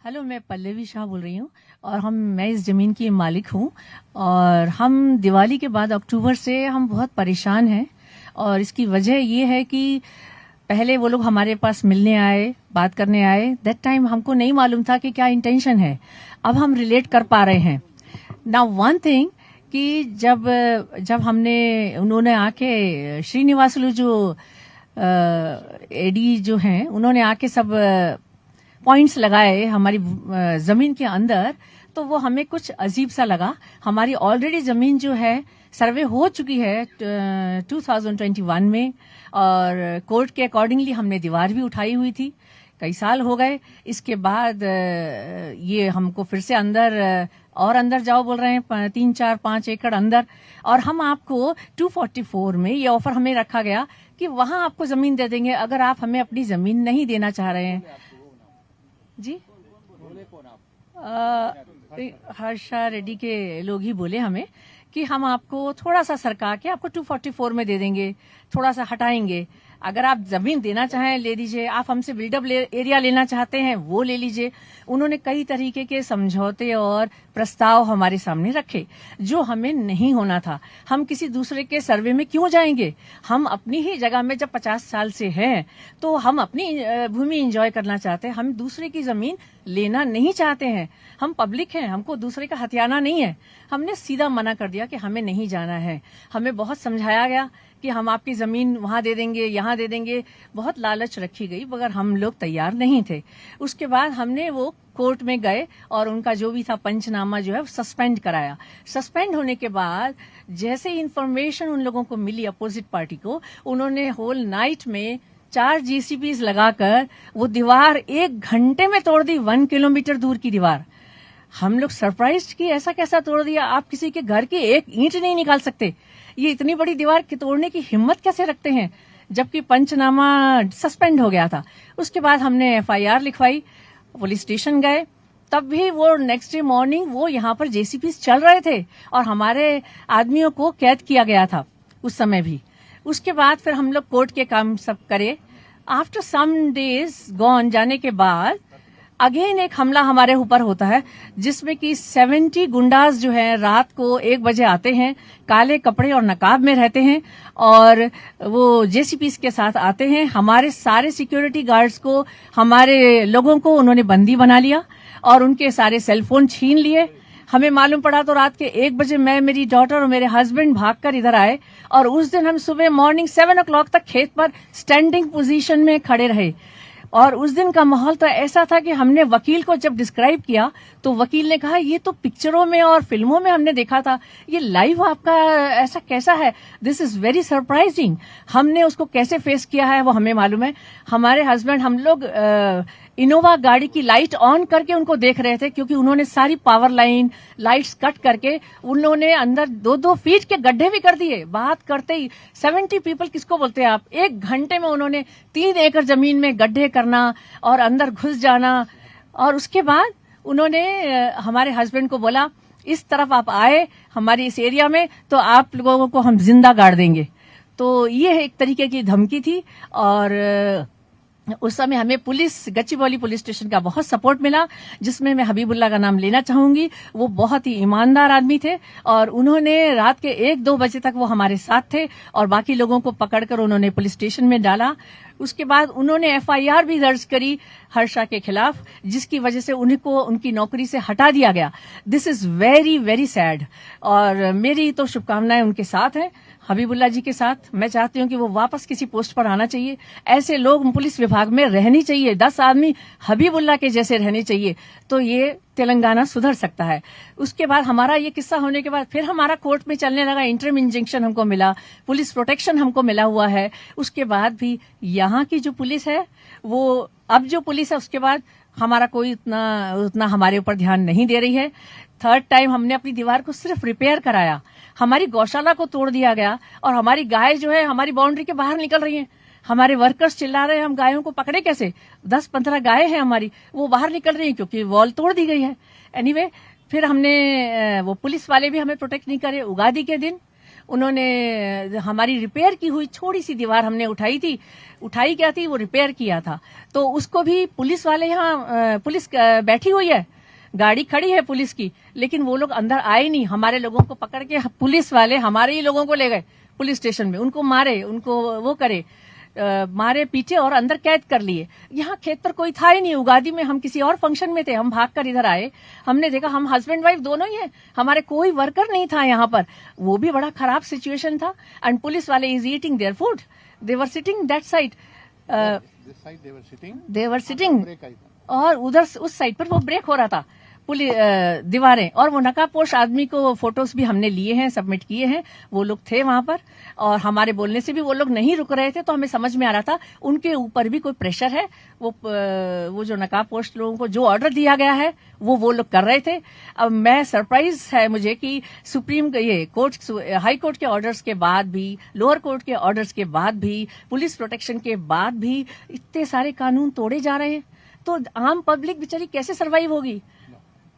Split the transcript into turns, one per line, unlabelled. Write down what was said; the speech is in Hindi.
हेलो, मैं पल्लवी शाह बोल रही हूँ और मैं इस ज़मीन की मालिक हूँ। और हम दिवाली के बाद अक्टूबर से हम बहुत परेशान हैं और इसकी वजह ये है कि पहले वो लोग हमारे पास मिलने आए, बात करने आए। दैट टाइम हमको नहीं मालूम था कि क्या इंटेंशन है। अब हम रिलेट कर पा रहे हैं। नाउ वन थिंग कि जब उन्होंने आके श्रीनिवासलू जो एडी जो हैं उन्होंने आके सब पॉइंट्स लगाए हमारी जमीन के अंदर, तो वो हमें कुछ अजीब सा लगा। हमारी ऑलरेडी जमीन जो है सर्वे हो चुकी है 2021 में और कोर्ट के अकॉर्डिंगली हमने दीवार भी उठाई हुई थी। कई साल हो गए। इसके बाद ये हमको फिर से अंदर जाओ बोल रहे हैं 3-4-5 एकड़ अंदर। और हम आपको 244 में ये ऑफर हमें रखा गया कि वहां आपको जमीन दे देंगे अगर आप हमें अपनी जमीन नहीं देना चाह रहे हैं। जी, हर्षा रेड्डी के लोग ही बोले हमें कि हम आपको थोड़ा सा सरका के आपको 244 में दे देंगे, थोड़ा सा हटाएंगे। अगर आप जमीन देना चाहें ले लीजिए, आप हमसे बिल्डअप एरिया लेना चाहते हैं वो ले लीजिए। उन्होंने कई तरीके के समझौते और प्रस्ताव हमारे सामने रखे जो हमें नहीं होना था। हम किसी दूसरे के सर्वे में क्यों जाएंगे? हम अपनी ही जगह में जब 50 साल से हैं तो हम अपनी भूमि एंजॉय करना चाहते हैं। हम दूसरे की जमीन लेना नहीं चाहते हैं। हम पब्लिक हैं, हमको दूसरे का हथियाना नहीं है। हमने सीधा मना कर दिया कि हमें नहीं जाना है। हमें बहुत समझाया गया कि हम आपकी जमीन वहां दे देंगे, यहां दे देंगे, बहुत लालच रखी गई, मगर हम लोग तैयार नहीं थे। उसके बाद हमने वो कोर्ट में गए और उनका जो भी था पंचनामा जो है सस्पेंड कराया। सस्पेंड होने के बाद जैसे इंफॉर्मेशन उन लोगों को मिली अपोजिट पार्टी को, उन्होंने होल नाइट में 4 जेसीबीज लगाकर वो दीवार 1 घंटे में तोड़ दी। 1 किलोमीटर दूर की दीवार। हम लोग सरप्राइज्ड कि ऐसा कैसा तोड़ दिया? आप किसी के घर की एक ईंट नहीं निकाल सकते, ये इतनी बड़ी दीवार तोड़ने की हिम्मत कैसे रखते हैं? जबकि पंचनामा सस्पेंड हो गया था। उसके बाद हमने एफआईआर लिखवाई, पुलिस स्टेशन गए, तब भी वो नेक्स्ट डे मॉर्निंग वो यहाँ पर जेसीबीज चल रहे थे और हमारे आदमियों को कैद किया गया था उस समय भी। उसके बाद फिर हम लोग कोर्ट के काम सब करे। आफ्टर सम डेज गॉन जाने के बाद अगेन एक हमला हमारे ऊपर होता है जिसमें कि 70 गुंडाज जो है रात को 1 बजे आते हैं, काले कपड़े और नकाब में रहते हैं और वो जेसीपीस के साथ आते हैं। हमारे सारे सिक्योरिटी गार्ड्स को, हमारे लोगों को उन्होंने बंदी बना लिया और उनके सारे सेलफोन छीन लिए। हमें मालूम पड़ा तो रात के 1 बजे मैं, मेरी डॉटर और मेरे हस्बैंड भागकर इधर आए और उस दिन हम सुबह मॉर्निंग 7 o'clock तक खेत पर स्टैंडिंग पोजीशन में खड़े रहे। और उस दिन का माहौल तो ऐसा था कि हमने वकील को जब डिस्क्राइब किया तो वकील ने कहा ये तो पिक्चरों में और फिल्मों में हमने देखा था, ये लाइव आपका ऐसा कैसा है? This is very surprising. हमने उसको कैसे फेस किया है वो हमें मालूम है। हमारे हस्बैंड, हम लोग इनोवा गाड़ी की लाइट ऑन करके उनको देख रहे थे क्योंकि उन्होंने सारी पावर लाइन लाइट्स कट करके उन्होंने अंदर 2-2 फीट के गड्ढे भी कर दिए। बात करते ही 70 पीपल किसको बोलते हैं आप? 1 घंटे में उन्होंने 3 एकड़ जमीन में गड्ढे करना और अंदर घुस जाना। और उसके बाद उन्होंने हमारे हस्बैंड को बोला इस तरफ आप आए हमारे इस एरिया में तो आप लोगों को हम जिंदा गाड़ देंगे। तो ये एक तरीके की धमकी थी। और उस समय हमें गच्चीबौली पुलिस स्टेशन का बहुत सपोर्ट मिला, जिसमें मैं हबीबुल्ला का नाम लेना चाहूंगी। वो बहुत ही ईमानदार आदमी थे और उन्होंने रात के 1-2 बजे तक वो हमारे साथ थे और बाकी लोगों को पकड़कर उन्होंने पुलिस स्टेशन में डाला। उसके बाद उन्होंने एफआईआर भी दर्ज करी हर्षा के खिलाफ, जिसकी वजह से उनको उनकी नौकरी से हटा दिया गया। This is very very sad. और मेरी तो शुभकामनाएं उनके साथ हैं, हबीबुल्ला जी के साथ। मैं चाहती हूं कि वो वापस किसी पोस्ट पर आना चाहिए। ऐसे लोग पुलिस विभाग में रहनी चाहिए। 10 आदमी हबीबुल्ला के जैसे रहने चाहिए, तो ये तेलंगाना सुधर सकता है। उसके बाद हमारा ये किस्सा होने के बाद फिर हमारा कोर्ट में चलने लगा। इंटरिम इंजंक्शन हमको मिला, पुलिस प्रोटेक्शन हमको मिला हुआ है। उसके बाद भी यहाँ की जो पुलिस है, वो अब जो पुलिस है उसके बाद हमारा कोई उतना हमारे ऊपर ध्यान नहीं दे रही है। 3rd टाइम हमने अपनी दीवार को सिर्फ रिपेयर कराया। हमारी गौशाला को तोड़ दिया गया और हमारी गाय जो है हमारी बाउंड्री के बाहर निकल रही हैं। हमारे वर्कर्स चिल्ला रहे हैं हम गायों को पकड़े कैसे? 10-15 गाय हैं हमारी, वो बाहर निकल रही हैं क्योंकि वॉल तोड़ दी गई है। एनीवे, फिर हमने वो पुलिस वाले भी हमें प्रोटेक्ट नहीं करे। उगादी के दिन उन्होंने हमारी रिपेयर की हुई छोटी सी दीवार हमने उठाई क्या थी, वो रिपेयर किया था, तो उसको भी पुलिस वाले यहाँ पुलिस बैठी हुई है, गाड़ी खड़ी है पुलिस की, लेकिन वो लोग अंदर आए नहीं। हमारे लोगों को पकड़ के पुलिस वाले हमारे ही लोगों को ले गए पुलिस स्टेशन में, उनको मारे, उनको वो करे, मारे पीटे और अंदर कैद कर लिए। यहाँ खेत पर कोई था ही नहीं। उगादी में हम किसी और फंक्शन में थे, हम भागकर इधर आए, हमने देखा हम हस्बैंड वाइफ दोनों ही हैं, हमारे कोई वर्कर नहीं था यहाँ पर। वो भी बड़ा खराब सिचुएशन था। एंड पुलिस वाले is eating their food, they were sitting that side, they were sitting, और उधर उस साइड पर वो ब्रेक हो रहा था पुलिस दीवारें, और वो नकाबपोश आदमी को फोटोज भी हमने लिए हैं, सबमिट किए हैं, वो लोग थे वहां पर, और हमारे बोलने से भी वो लोग नहीं रुक रहे थे, तो हमें समझ में आ रहा था उनके ऊपर भी कोई प्रेशर है। वो जो नकाबपोश लोगों को जो ऑर्डर दिया गया है वो लोग कर रहे थे। अब मैं सरप्राइज है मुझे कि हाई कोर्ट के ऑर्डर्स के बाद भी, लोअर कोर्ट के ऑर्डर्स के बाद भी, पुलिस प्रोटेक्शन के बाद भी इतने सारे कानून तोड़े जा रहे हैं, तो आम पब्लिक बेचारी कैसे सरवाइव होगी।